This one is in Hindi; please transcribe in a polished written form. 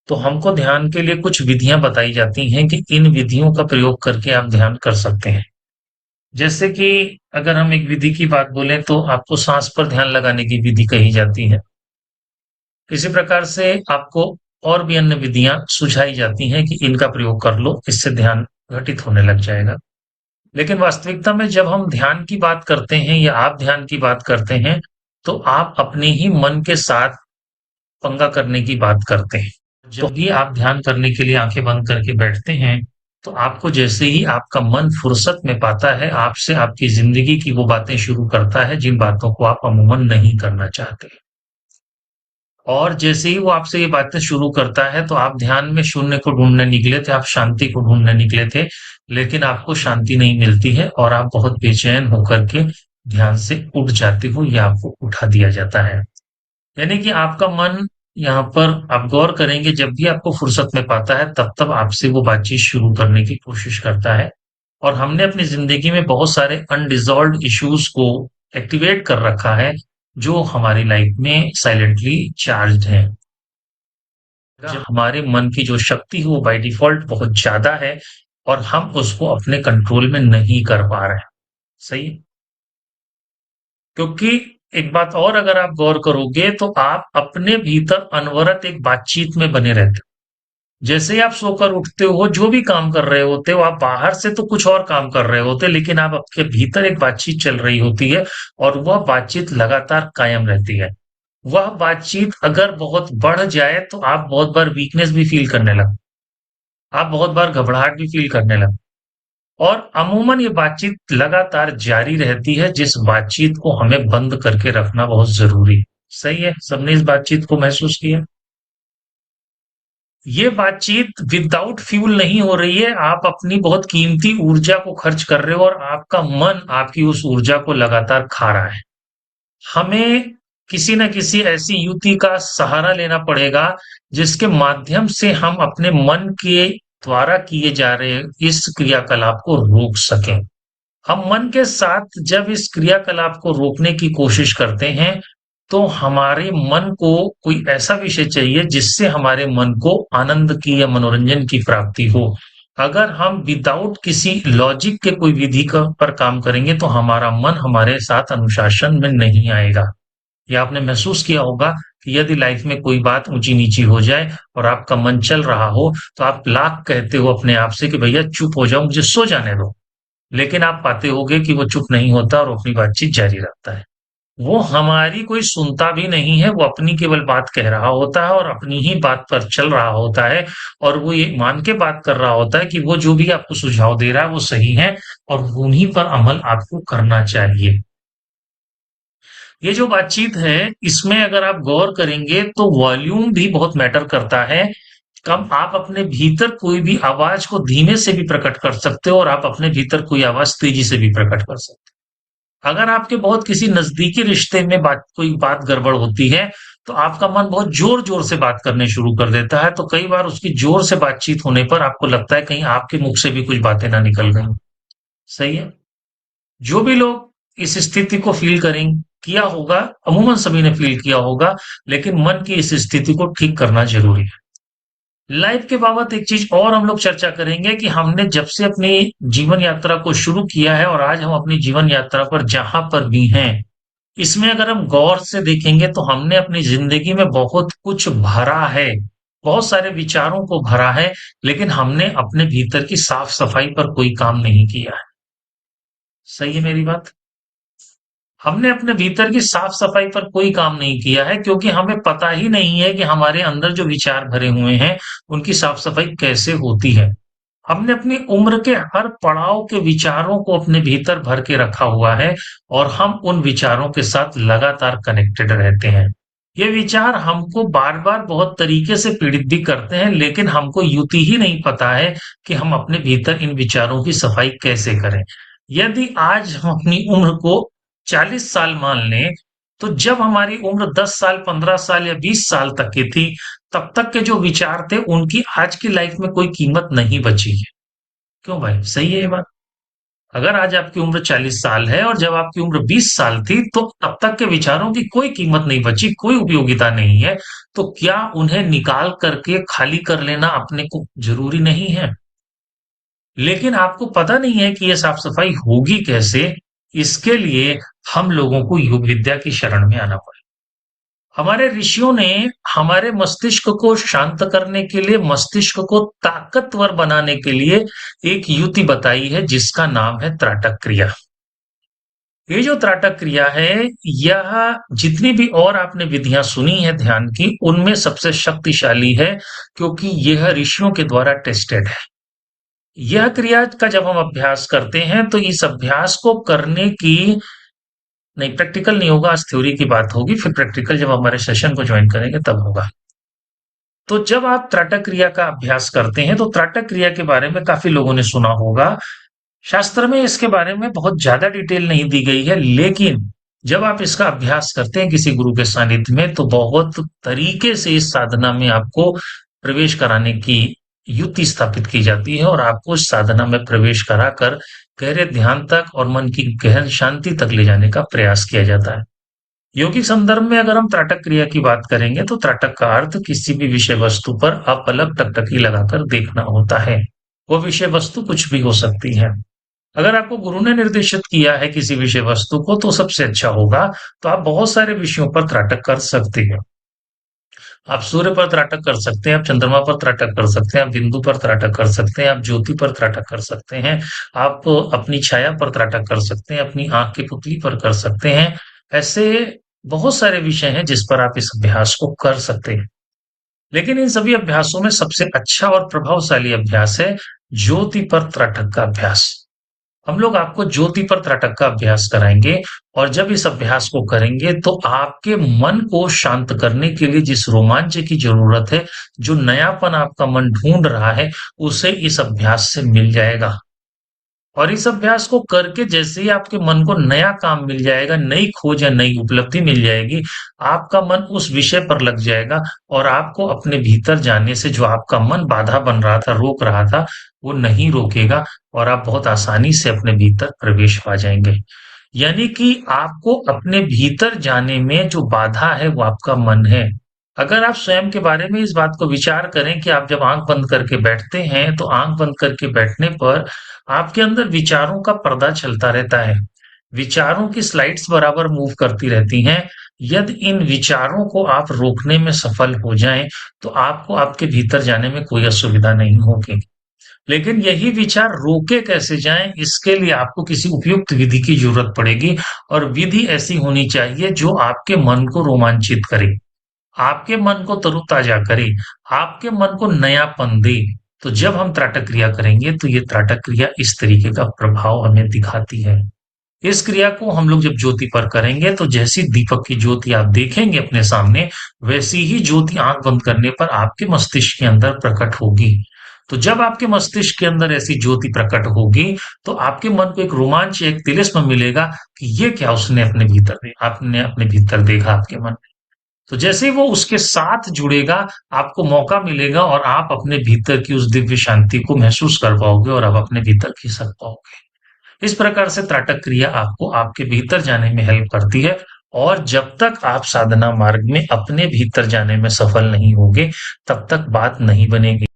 तो हमको ध्यान के लिए कुछ विधियां बताई जाती हैं कि इन विधियों का प्रयोग करके आप ध्यान कर सकते हैं। जैसे कि अगर हम एक विधि की बात बोलें तो आपको सांस पर ध्यान लगाने की विधि कही जाती है। इसी प्रकार से आपको और भी अन्य विधियां सुझाई जाती हैं कि इनका प्रयोग कर लो, इससे ध्यान घटित होने लग जाएगा। लेकिन वास्तविकता में जब हम ध्यान की बात करते हैं या आप ध्यान की बात करते हैं, तो आप अपने ही मन के साथ पंगा करने की बात करते हैं। जब भी आप ध्यान करने के लिए आंखें बंद करके बैठते हैं, तो आपको जैसे ही आपका मन फुर्सत में पाता है, आपसे आपकी जिंदगी की वो बातें शुरू करता है जिन बातों को आप अमूमन नहीं करना चाहते। और जैसे ही वो आपसे ये बातें शुरू करता है, तो आप ध्यान में शून्य को ढूंढने निकले थे, आप शांति को ढूंढने निकले थे, लेकिन आपको शांति नहीं मिलती है और आप बहुत बेचैन होकर के ध्यान से उठ जाते हो या आपको उठा दिया जाता है। यानी कि आपका मन यहाँ पर आप गौर करेंगे, जब भी आपको फुर्सत में पाता है, तब तब आपसे वो बातचीत शुरू करने की कोशिश करता है। और हमने अपनी जिंदगी में बहुत सारे अनडिजॉल्व्ड इश्यूज को एक्टिवेट कर रखा है, जो हमारी लाइफ में साइलेंटली चार्ज्ड हैं। जब हमारे मन की जो शक्ति है वो बाय डिफॉल्ट बहुत ज्यादा है और हम उसको अपने कंट्रोल में नहीं कर पा रहे हैं। सही है? क्योंकि एक बात और अगर आप गौर करोगे, तो आप अपने भीतर अनवरत एक बातचीत में बने रहते हो। जैसे ही आप सोकर उठते हो, जो भी काम कर रहे होते हो, आप बाहर से तो कुछ और काम कर रहे होते, लेकिन आप आपके भीतर एक बातचीत चल रही होती है और वह बातचीत लगातार कायम रहती है। वह बातचीत अगर बहुत बढ़ जाए, तो आप बहुत बार वीकनेस भी फील करने लगते, आप बहुत बार घबराहट भी फील करने लगते। और अमूमन ये बातचीत लगातार जारी रहती है, जिस बातचीत को हमें बंद करके रखना बहुत जरूरी है। सही है? सबने इस बातचीत को महसूस किया? ये बातचीत विदाउट फ्यूल नहीं हो रही है, आप अपनी बहुत कीमती ऊर्जा को खर्च कर रहे हो और आपका मन आपकी उस ऊर्जा को लगातार खा रहा है। हमें किसी न किसी ऐसी युक्ति का सहारा लेना पड़ेगा, जिसके माध्यम से हम अपने मन के द्वारा किए जा रहे इस क्रियाकलाप को रोक सकें। हम मन के साथ जब इस क्रियाकलाप को रोकने की कोशिश करते हैं, तो हमारे मन को कोई ऐसा विषय चाहिए जिससे हमारे मन को आनंद की या मनोरंजन की प्राप्ति हो। अगर हम विदाउट किसी लॉजिक के कोई विधि पर काम करेंगे, तो हमारा मन हमारे साथ अनुशासन में नहीं आएगा। या आपने महसूस किया होगा कि यदि लाइफ में कोई बात ऊंची नीची हो जाए और आपका मन चल रहा हो, तो आप लाख कहते हो अपने आप से कि भैया चुप हो जाओ, मुझे सो जाने दो। लेकिन आप पाते होगे कि वो चुप नहीं होता और अपनी बातचीत जारी रखता है। वो हमारी कोई सुनता भी नहीं है, वो अपनी केवल बात कह रहा होता है और अपनी ही बात पर चल रहा होता है। और वो ये मान के बात कर रहा होता है कि वो जो भी आपको सुझाव दे रहा है वो सही है और उन्हीं पर अमल आपको करना चाहिए। ये जो बातचीत है, इसमें अगर आप गौर करेंगे तो वॉल्यूम भी बहुत मैटर करता है। कम आप अपने भीतर कोई भी आवाज को धीमे से भी प्रकट कर सकते हो और आप अपने भीतर कोई आवाज तेजी से भी प्रकट कर सकते हो। अगर आपके बहुत किसी नजदीकी रिश्ते में कोई बात गड़बड़ होती है, तो आपका मन बहुत जोर जोर से बात करने शुरू कर देता है। तो कई बार उसकी जोर से बातचीत होने पर आपको लगता है कहीं आपके मुख से भी कुछ बातें ना निकल गई। सही है? जो भी लोग इस स्थिति को फील करें किया होगा, अमूमन सभी ने फील किया होगा, लेकिन मन की इस स्थिति को ठीक करना जरूरी है। लाइफ के बाबत एक चीज और हम लोग चर्चा करेंगे कि हमने जब से अपनी जीवन यात्रा को शुरू किया है और आज हम अपनी जीवन यात्रा पर जहां पर भी हैं, इसमें अगर हम गौर से देखेंगे तो हमने अपनी जिंदगी में बहुत कुछ भरा है, बहुत सारे विचारों को भरा है, लेकिन हमने अपने भीतर की साफ सफाई पर कोई काम नहीं किया है। सही है मेरी बात? हमने अपने भीतर की साफ-सफाई पर कोई काम नहीं किया है, क्योंकि हमें पता ही नहीं है कि हमारे अंदर जो विचार भरे हुए हैं, उनकी साफ-सफाई कैसे होती है। हमने अपनी उम्र के हर पड़ाव के विचारों को अपने भीतर भर के रखा हुआ है और हम उन विचारों के साथ लगातार कनेक्टेड रहते हैं। ये विचार हमको बार-बार बहुत तरीके से पीड़ित भी करते हैं, लेकिन हमको युति ही नहीं पता है कि हम अपने भीतर इन विचारों की सफाई कैसे करें। यदि आज हम अपनी उम्र को 40 साल मान लें, तो जब हमारी उम्र 10 साल, 15 साल या 20 साल तक की थी, तब तक के जो विचार थे, उनकी आज की लाइफ में कोई कीमत नहीं बची है। क्यों भाई? सही है ये बात? अगर आज आपकी उम्र 40 साल है और जब आपकी उम्र 20 साल थी, तो तब तक के विचारों की कोई कीमत नहीं बची, कोई उपयोगिता नहीं है, तो क्या उन्हें निकाल करके खाली कर लेना अपने को जरूरी नहीं है? लेकिन आपको पता नहीं है कि ये साफ सफाई होगी कैसे। इसके लिए हम लोगों को योग विद्या की शरण में आना पड़ेगा। हमारे ऋषियों ने हमारे मस्तिष्क को शांत करने के लिए, मस्तिष्क को ताकतवर बनाने के लिए एक युक्ति बताई है जिसका नाम है त्राटक क्रिया। ये जो त्राटक क्रिया है, यह जितनी भी और आपने विधियां सुनी है ध्यान की, उनमें सबसे शक्तिशाली है, क्योंकि यह ऋषियों के द्वारा टेस्टेड है। यह क्रिया का जब हम अभ्यास करते हैं तो इस अभ्यास को करने की, नहीं प्रैक्टिकल नहीं होगा, आज थ्योरी की बात होगी, फिर प्रैक्टिकल जब हमारे सेशन को ज्वाइन करेंगे तब होगा। तो जब आप त्राटक क्रिया का अभ्यास करते हैं तो त्राटक क्रिया के बारे में काफी लोगों ने सुना होगा। शास्त्र में इसके बारे में बहुत ज्यादा डिटेल नहीं दी गई है, लेकिन जब आप इसका अभ्यास करते हैं किसी गुरु के सानिध्य में, तो बहुत तरीके से इस साधना में आपको प्रवेश कराने की युक्ति स्थापित की जाती है और आपको इस साधना में प्रवेश कराकर गहरे ध्यान तक और मन की गहन शांति तक ले जाने का प्रयास किया जाता है। यौगिक संदर्भ में अगर हम त्राटक क्रिया की बात करेंगे तो त्राटक का अर्थ किसी भी विषय वस्तु पर अपलक टकटकी लगाकर देखना होता है। वो विषय वस्तु कुछ भी हो सकती है। अगर आपको गुरु ने निर्देशित किया है किसी विषय वस्तु को तो सबसे अच्छा होगा, तो आप बहुत सारे विषयों पर त्राटक कर सकते हैं। आप सूर्य पर त्राटक कर सकते हैं, आप चंद्रमा पर त्राटक कर सकते हैं, आप बिंदु पर त्राटक कर सकते हैं, आप ज्योति पर त्राटक कर सकते हैं, आप अपनी छाया पर त्राटक कर सकते हैं, अपनी आंख की पुतली पर कर सकते हैं। ऐसे बहुत सारे विषय हैं जिस पर आप इस अभ्यास को कर सकते हैं। लेकिन इन सभी अभ्यासों में सबसे अच्छा और प्रभावशाली अभ्यास है ज्योति पर त्राटक का अभ्यास। हम लोग आपको ज्योति पर त्राटक का अभ्यास कराएंगे, और जब इस अभ्यास को करेंगे तो आपके मन को शांत करने के लिए जिस रोमांच की जरूरत है, जो नयापन आपका मन ढूंढ रहा है, उसे इस अभ्यास से मिल जाएगा। और इस अभ्यास को करके जैसे ही आपके मन को नया काम मिल जाएगा, नई खोज या नई उपलब्धि मिल जाएगी, आपका मन उस विषय पर लग जाएगा और आपको अपने भीतर जाने से जो आपका मन बाधा बन रहा था, रोक रहा था, वो नहीं रोकेगा और आप बहुत आसानी से अपने भीतर प्रवेश पा जाएंगे। यानी कि आपको अपने भीतर जाने में जो बाधा है वो आपका मन है। अगर आप स्वयं के बारे में इस बात को विचार करें कि आप जब आंख बंद करके बैठते हैं तो आंख बंद करके बैठने पर आपके अंदर विचारों का पर्दा चलता रहता है। विचारों की स्लाइड्स बराबर मूव करती रहती हैं। यदि इन विचारों को आप रोकने में सफल हो जाएं तो आपको आपके भीतर जाने में कोई असुविधा नहीं होगी। लेकिन यही विचार रोके कैसे जाएं, इसके लिए आपको किसी उपयुक्त विधि की जरूरत पड़ेगी, और विधि ऐसी होनी चाहिए जो आपके मन को रोमांचित करे, आपके मन को तरोताजा करे, आपके मन को नयापन दे। तो जब हम त्राटक क्रिया करेंगे तो ये त्राटक क्रिया इस तरीके का प्रभाव हमें दिखाती है। इस क्रिया को हम लोग जब ज्योति पर करेंगे तो जैसी दीपक की ज्योति आप देखेंगे अपने सामने, वैसी ही ज्योति आंख बंद करने पर आपके मस्तिष्क के अंदर प्रकट होगी। तो जब आपके मस्तिष्क के अंदर ऐसी ज्योति प्रकट होगी तो आपके मन को एक रोमांच, एक तिलिस्म मिलेगा कि ये क्या उसने अपने भीतर, आपने अपने भीतर देखा आपके मन। तो जैसे ही वो उसके साथ जुड़ेगा, आपको मौका मिलेगा और आप अपने भीतर की उस दिव्य शांति को महसूस कर पाओगे और आप अपने भीतर खिसक पाओगे। इस प्रकार से त्राटक क्रिया आपको आपके भीतर जाने में हेल्प करती है, और जब तक आप साधना मार्ग में अपने भीतर जाने में सफल नहीं होगे, तब तक बात नहीं बनेगी।